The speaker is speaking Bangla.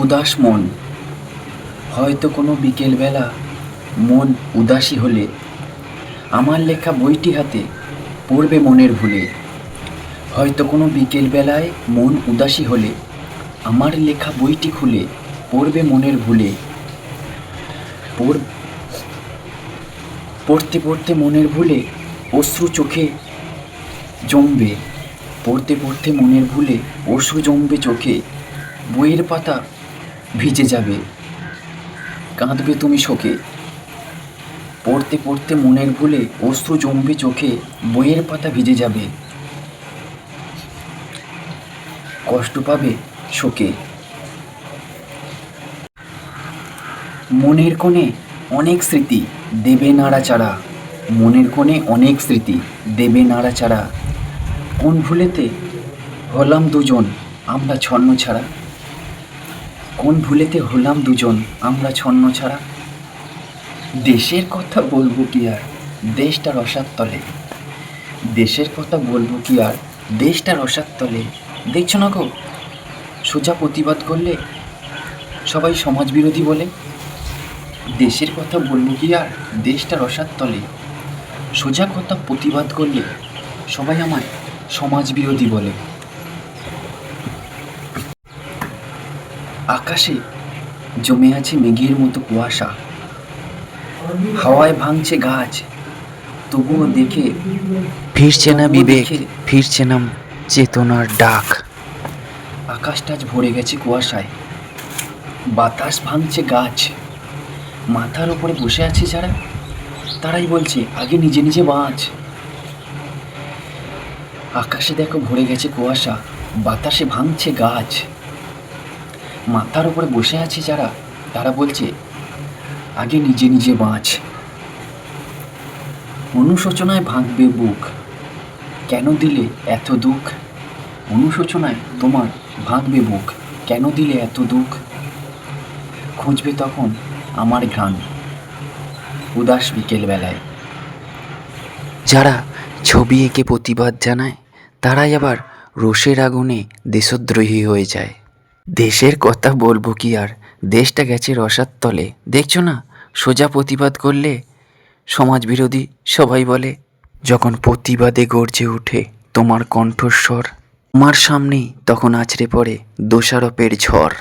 উদাস মন, হয়তো কোনো বিকেলবেলা মন উদাসী হলে আমার লেখা বইটি হাতে পড়বে মনের ভুলে। হয়তো কোনো বিকেলবেলায় মন উদাসী হলে আমার লেখা বইটি খুলে পড়বে মনের ভুলে। পড়তে পড়তে মনের ভুলে অশ্রু চোখে জমবে। পড়তে পড়তে মনের ভুলে অশ্রু জমবে চোখে। বইয়ের পাতা ভিজে যাবে, কাঁদবে তুমি শোকে। পড়তে পড়তে মনের ভুলে অশ্রু জমবে চোখে। বইয়ের পাতা ভিজে যাবে, কষ্ট পাবে শোকে। মনের কোণে অনেক স্মৃতি দেবে নাড়াচাড়া। মনের কোণে অনেক স্মৃতি দেবে নাড়াচাড়া। কোন ভুলেতে হলাম দুজন আমরা ছন্ন ছাড়া। কোন ভুলেতে হলাম দুজন আমরা ছন্ন ছাড়া। দেশের কথা বলবো কি আর দেশটা রসার তলে। দেশের কথা বলবো কি আর দেশটা রসার তলে। দেখছো না গো, সোজা প্রতিবাদ করলে সবাই সমাজ বিরোধী বলে। দেশের কথা বলবো কি আর দেশটা রসার তলে। সোজা কথা প্রতিবাদ করলে সবাই আমায় সমাজ বিরোধী বলে। আকাশে জমে আছে মেঘের মতো কুয়াশা। হাওয়ায় ভাঙছে গাছ, তবুও দেখে ফিরছে না বিবেক, ফিরছে না চেতনার ডাক। আকাশটা আজ ভরে গেছে কুয়াশায়, বাতাস ভাঙছে গাছ। মাথার উপরে বসে আছে যারা, তারাই বলছে আগে নিজে নিজে বাঁচ। আকাশে দেখো ভরে গেছে কুয়াশা, বাতাসে ভাঙছে গাছ। মাথার উপরে বসে আছে যারা, তারা বলছে আগে নিজে নিজে বাঁচ। অনুশোচনায় ভাঙবে বুক, কেন দিলে এত দুঃখ। অনুশোচনায় তোমার ভাঙবে বুক, কেন দিলে এত দুঃখ। খুঁজবে তখন আমার ঘ্রাণ উদাস বিকেলবেলায়। যারা ছবি এঁকে প্রতিবাদ জানায়, তারাই আবার রোষের আগুনে দেশদ্রোহী হয়ে যায়। দেশের কথা বলবো কি আর দেশটা গেছে রসার তলে। দেখছো না, সোজা প্রতিবাদ করলে সমাজ বিরোধী সবাই বলে। যখন প্রতিবাদে গর্জে ওঠে তোমার কণ্ঠস্বর, তোমার সামনেই তখন আছড়ে পড়ে দোষারোপের ঝড়।